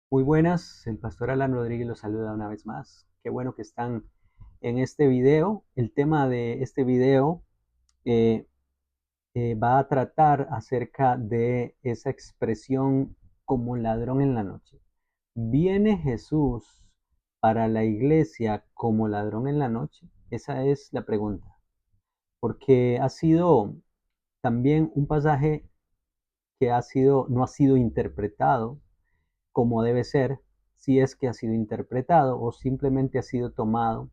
Muy buenas, el pastor Alan Rodríguez los saluda una vez más. Qué bueno que están en este video. El tema de este video eh, va a tratar acerca de esa expresión como ladrón en la noche. ¿Viene Jesús para la iglesia como ladrón en la noche? Esa es la pregunta, porque ha sido también un pasaje que no ha sido interpretado como debe ser, si es que ha sido interpretado o simplemente ha sido tomado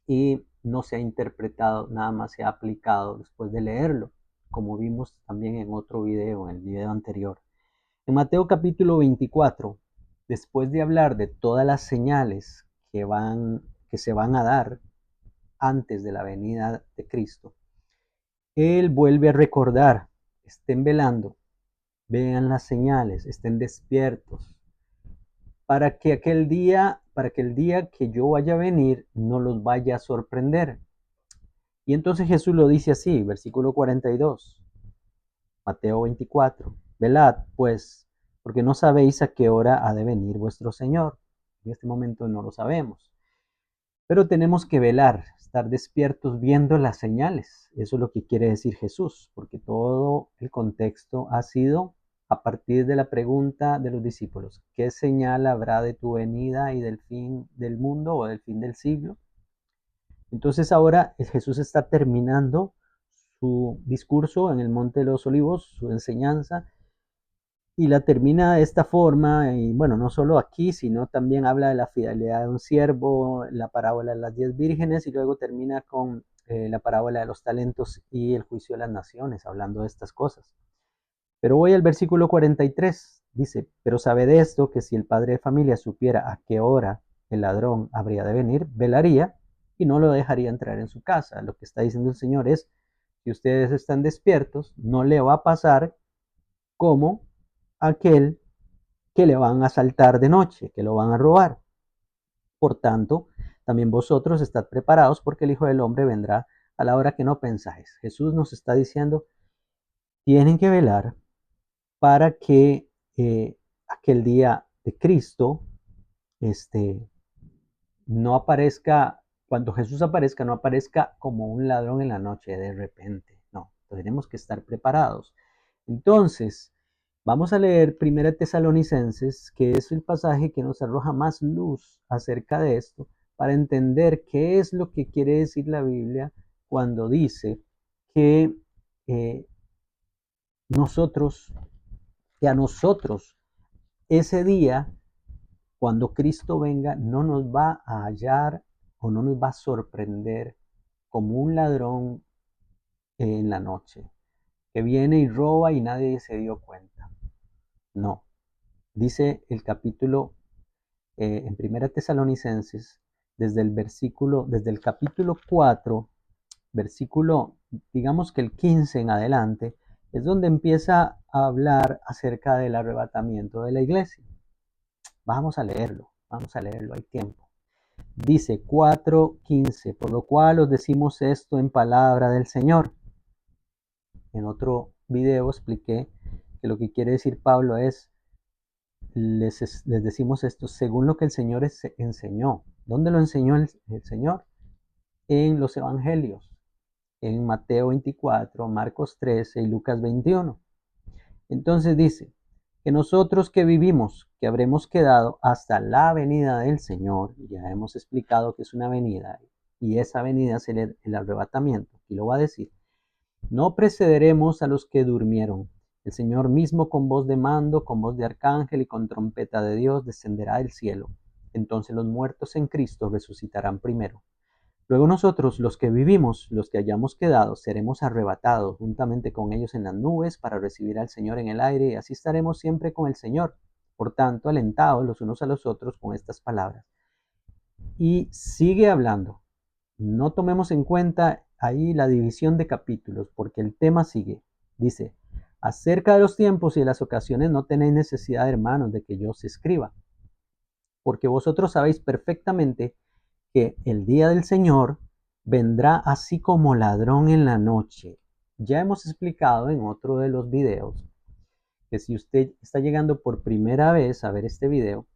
y no se ha interpretado, nada más se ha aplicado después de leerlo, como vimos también en otro video, en el video anterior. En Mateo capítulo 24, después de hablar de todas las señales que se van a dar antes de la venida de Cristo, él vuelve a recordar: estén velando, vean las señales, estén despiertos, para que el día que yo vaya a venir no los vaya a sorprender. Y entonces Jesús lo dice así, versículo 42, Mateo 24: velad, pues, porque no sabéis a qué hora ha de venir vuestro Señor. En este momento no lo sabemos, pero tenemos que velar, estar despiertos viendo las señales. Eso es lo que quiere decir Jesús, porque todo el contexto ha sido a partir de la pregunta de los discípulos: ¿qué señal habrá de tu venida y del fin del mundo o del fin del siglo? Entonces ahora Jesús está terminando su discurso en el Monte de los Olivos, su enseñanza, y la termina de esta forma. Y bueno, no solo aquí, sino también habla de la fidelidad de un siervo, la parábola de las 10 vírgenes, y luego termina con la parábola de los talentos y el juicio de las naciones, hablando de estas cosas. Pero voy al versículo 43, dice: pero sabed esto, que si el padre de familia supiera a qué hora el ladrón habría de venir, velaría y no lo dejaría entrar en su casa. Lo que está diciendo el Señor es: si ustedes están despiertos, no le va a pasar como aquel que le van a asaltar de noche, que lo van a robar. Por tanto, también vosotros estad preparados, porque el Hijo del Hombre vendrá a la hora que no pensáis. Jesús nos está diciendo: tienen que velar para que aquel día de Cristo este, no aparezca, cuando Jesús aparezca, no aparezca como un ladrón en la noche de repente. No, tenemos que estar preparados. Entonces, vamos a leer 1 Tesalonicenses, que es el pasaje que nos arroja más luz acerca de esto, para entender qué es lo que quiere decir la Biblia cuando dice que eh, nosotros, que a nosotros ese día, cuando Cristo venga, no nos va a hallar o no nos va a sorprender como un ladrón en la noche, que viene y roba y nadie se dio cuenta. No, dice el capítulo en 1 Tesalonicenses, desde el capítulo 4, versículo, digamos que el 15 en adelante, es donde empieza a hablar acerca del arrebatamiento de la iglesia. Vamos a leerlo, hay tiempo. Dice 4:15: por lo cual os decimos esto en palabra del Señor. En otro video expliqué que lo que quiere decir Pablo es: les decimos esto según lo que el Señor enseñó. ¿Dónde lo enseñó el Señor? En los evangelios, en Mateo 24, Marcos 13 y Lucas 21. Entonces dice que nosotros que vivimos, que habremos quedado hasta la venida del Señor, ya hemos explicado que es una venida, y esa venida es el arrebatamiento, y lo va a decir: no precederemos a los que durmieron. El Señor mismo, con voz de mando, con voz de arcángel y con trompeta de Dios, descenderá del cielo. Entonces los muertos en Cristo resucitarán primero. Luego nosotros, los que vivimos, los que hayamos quedado, seremos arrebatados juntamente con ellos en las nubes para recibir al Señor en el aire, y así estaremos siempre con el Señor. Por tanto, alentados los unos a los otros con estas palabras. Y sigue hablando. No tomemos en cuenta ahí la división de capítulos, porque el tema sigue. Dice: acerca de los tiempos y de las ocasiones no tenéis necesidad, hermanos, de que yo os escriba, porque vosotros sabéis perfectamente que el día del Señor vendrá así como ladrón en la noche. Ya hemos explicado en otro de los videos que si usted está llegando por primera vez a ver este video,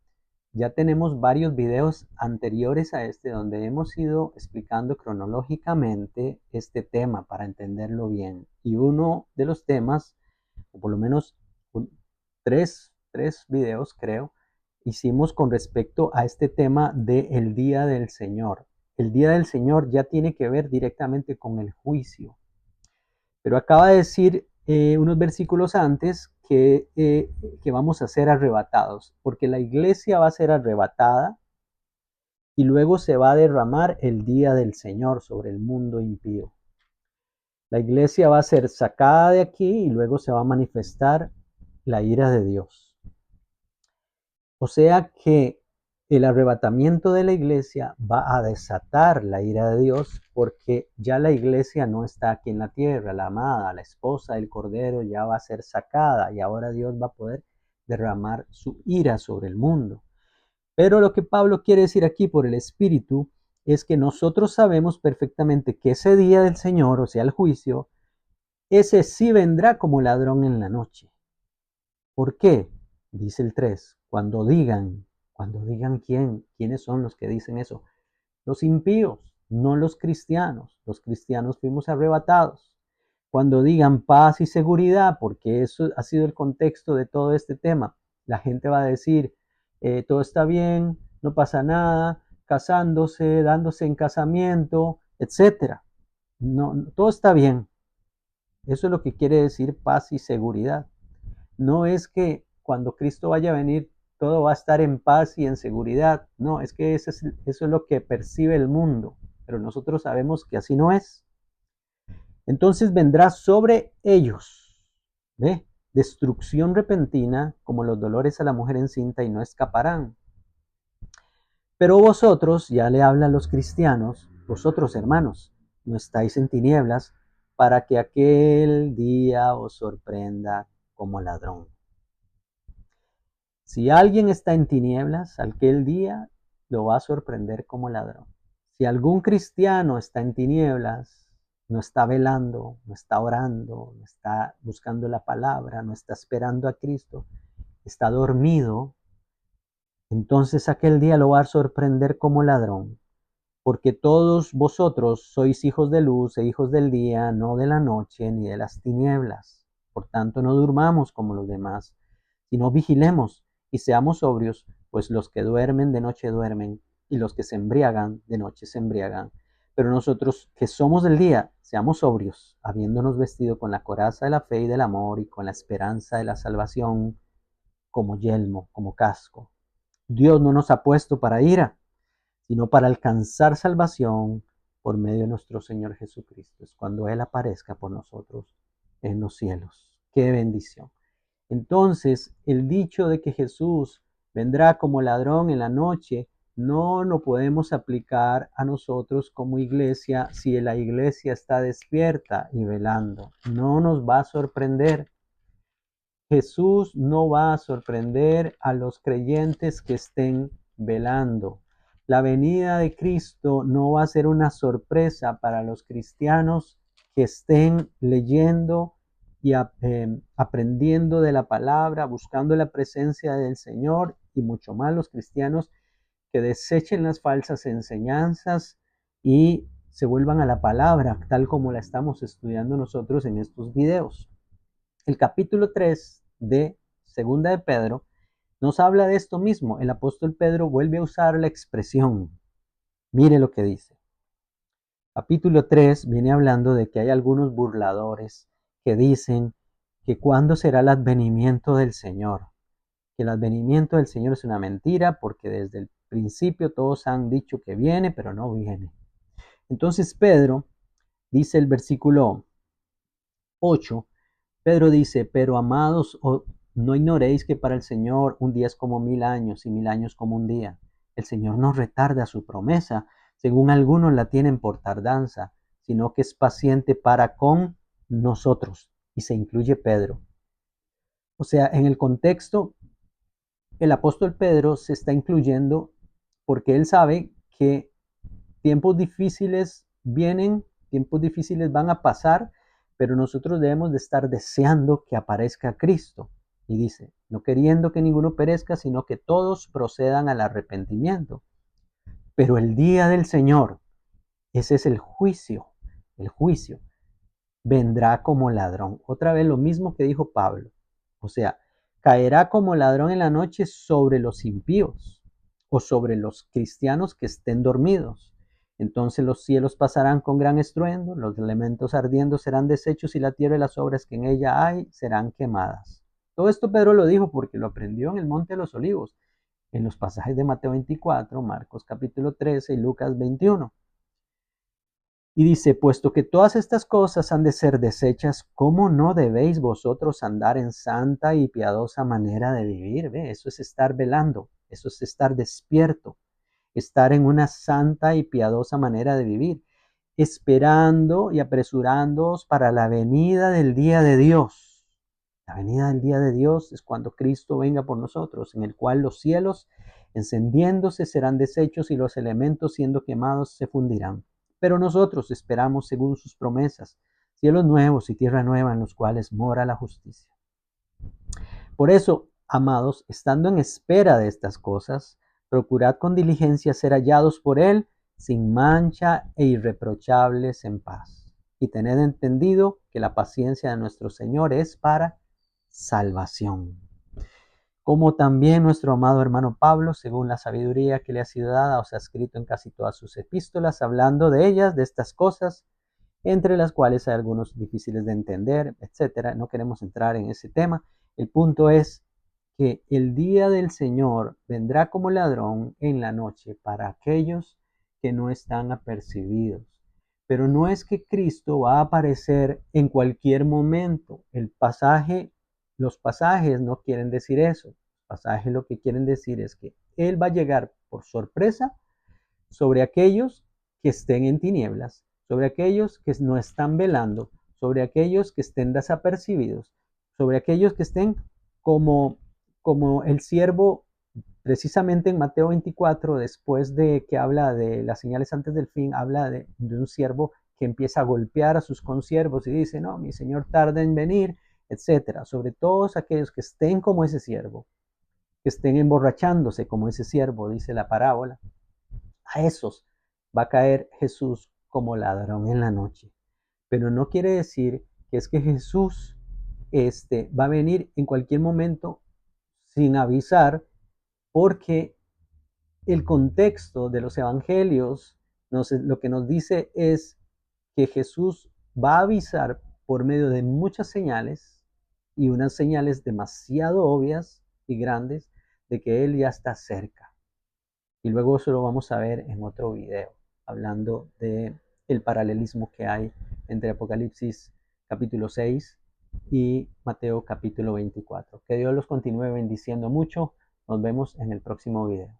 ya tenemos varios videos anteriores a este donde hemos ido explicando cronológicamente este tema para entenderlo bien. Y uno de los temas, o por lo menos tres videos creo, hicimos con respecto a este tema del Día del Señor. El Día del Señor ya tiene que ver directamente con el juicio. Pero acaba de decir unos versículos antes que vamos a ser arrebatados, porque la iglesia va a ser arrebatada y luego se va a derramar el día del Señor sobre el mundo impío. La iglesia va a ser sacada de aquí y luego se va a manifestar la ira de Dios. O sea que el arrebatamiento de la iglesia va a desatar la ira de Dios porque ya la iglesia no está aquí en la tierra, la amada, la esposa del Cordero ya va a ser sacada y ahora Dios va a poder derramar su ira sobre el mundo. Pero lo que Pablo quiere decir aquí por el Espíritu es que nosotros sabemos perfectamente que ese día del Señor, o sea, el juicio, ese sí vendrá como ladrón en la noche. ¿Por qué? Dice el 3, cuando digan quiénes son los que dicen eso. Los impíos, no los cristianos. Los cristianos fuimos arrebatados. Cuando digan paz y seguridad, porque eso ha sido el contexto de todo este tema, la gente va a decir, todo está bien, no pasa nada, casándose, dándose en casamiento, etcétera. No, todo está bien. Eso es lo que quiere decir paz y seguridad. No es que cuando Cristo vaya a venir todo va a estar en paz y en seguridad. No, es que eso es lo que percibe el mundo, pero nosotros sabemos que así no es. Entonces vendrá sobre ellos, ¿ve? Destrucción repentina como los dolores a la mujer encinta y no escaparán. Pero vosotros, ya le hablan los cristianos, vosotros hermanos, no estáis en tinieblas para que aquel día os sorprenda como ladrón. Si alguien está en tinieblas, aquel día lo va a sorprender como ladrón. Si algún cristiano está en tinieblas, no está velando, no está orando, no está buscando la palabra, no está esperando a Cristo, está dormido, entonces aquel día lo va a sorprender como ladrón. Porque todos vosotros sois hijos de luz e hijos del día, no de la noche ni de las tinieblas. Por tanto, no durmamos como los demás, sino vigilemos y seamos sobrios, pues los que duermen de noche duermen, y los que se embriagan de noche se embriagan. Pero nosotros que somos del día, seamos sobrios, habiéndonos vestido con la coraza de la fe y del amor y con la esperanza de la salvación como yelmo, como casco. Dios no nos ha puesto para ira, sino para alcanzar salvación por medio de nuestro Señor Jesucristo. Es cuando Él aparezca por nosotros en los cielos. ¡Qué bendición! Entonces, el dicho de que Jesús vendrá como ladrón en la noche, no lo podemos aplicar a nosotros como iglesia si la iglesia está despierta y velando. No nos va a sorprender. Jesús no va a sorprender a los creyentes que estén velando. La venida de Cristo no va a ser una sorpresa para los cristianos que estén leyendo y aprendiendo de la palabra, buscando la presencia del Señor, y mucho más los cristianos que desechen las falsas enseñanzas y se vuelvan a la palabra, tal como la estamos estudiando nosotros en estos videos. El capítulo 3 de Segunda de Pedro nos habla de esto mismo. El apóstol Pedro vuelve a usar la expresión. Mire lo que dice. Capítulo 3 viene hablando de que hay algunos burladores que dicen que cuándo será el advenimiento del Señor. Que el advenimiento del Señor es una mentira porque desde el principio todos han dicho que viene, pero no viene. Entonces Pedro dice el versículo 8. Pedro dice, pero amados, no ignoréis que para el Señor un día es como 1000 años y 1000 años como un día. El Señor no retarda su promesa, según algunos la tienen por tardanza, sino que es paciente para con nosotros. Y se incluye Pedro. O sea, en el contexto, el apóstol Pedro se está incluyendo porque él sabe que tiempos difíciles vienen, tiempos difíciles van a pasar, pero nosotros debemos de estar deseando que aparezca Cristo. Y dice, no queriendo que ninguno perezca, sino que todos procedan al arrepentimiento. Pero el día del Señor, ese es el juicio, vendrá como ladrón. Otra vez lo mismo que dijo Pablo. O sea, caerá como ladrón en la noche sobre los impíos o sobre los cristianos que estén dormidos. Entonces los cielos pasarán con gran estruendo, los elementos ardiendo serán deshechos y la tierra y las obras que en ella hay serán quemadas. Todo esto Pedro lo dijo porque lo aprendió en el Monte de los Olivos, en los pasajes de Mateo 24, Marcos capítulo 13 y Lucas 21. Y dice, puesto que todas estas cosas han de ser deshechas, ¿cómo no debéis vosotros andar en santa y piadosa manera de vivir? ¿Ve? Eso es estar velando, eso es estar despierto, estar en una santa y piadosa manera de vivir, esperando y apresurándoos para la venida del día de Dios. La venida del día de Dios es cuando Cristo venga por nosotros, en el cual los cielos encendiéndose serán deshechos y los elementos siendo quemados se fundirán. Pero nosotros esperamos según sus promesas, cielos nuevos y tierra nueva en los cuales mora la justicia. Por eso, amados, estando en espera de estas cosas, procurad con diligencia ser hallados por Él sin mancha e irreprochables en paz. Y tened entendido que la paciencia de nuestro Señor es para salvación. Como también nuestro amado hermano Pablo, según la sabiduría que le ha sido dada, os ha escrito en casi todas sus epístolas, hablando de ellas, de estas cosas, entre las cuales hay algunos difíciles de entender, etcétera. No queremos entrar en ese tema. El punto es que el día del Señor vendrá como ladrón en la noche para aquellos que no están apercibidos. Pero no es que Cristo va a aparecer en cualquier momento. Los pasajes no quieren decir eso. Los pasajes lo que quieren decir es que Él va a llegar por sorpresa sobre aquellos que estén en tinieblas, sobre aquellos que no están velando, sobre aquellos que estén desapercibidos, sobre aquellos que estén como, como el siervo, precisamente en Mateo 24, después de que habla de las señales antes del fin, habla de un siervo que empieza a golpear a sus consiervos y dice, no, mi señor tarda en venir, etcétera. Sobre todos aquellos que estén como ese siervo, que estén emborrachándose como ese siervo, dice la parábola, a esos va a caer Jesús como ladrón en la noche. Pero no quiere decir que es que Jesús va a venir en cualquier momento sin avisar, porque el contexto de los evangelios lo que nos dice es que Jesús va a avisar por medio de muchas señales y unas señales demasiado obvias y grandes de que Él ya está cerca. Y luego eso lo vamos a ver en otro video, hablando de el paralelismo que hay entre Apocalipsis capítulo 6 y Mateo capítulo 24. Que Dios los continúe bendiciendo mucho. Nos vemos en el próximo video.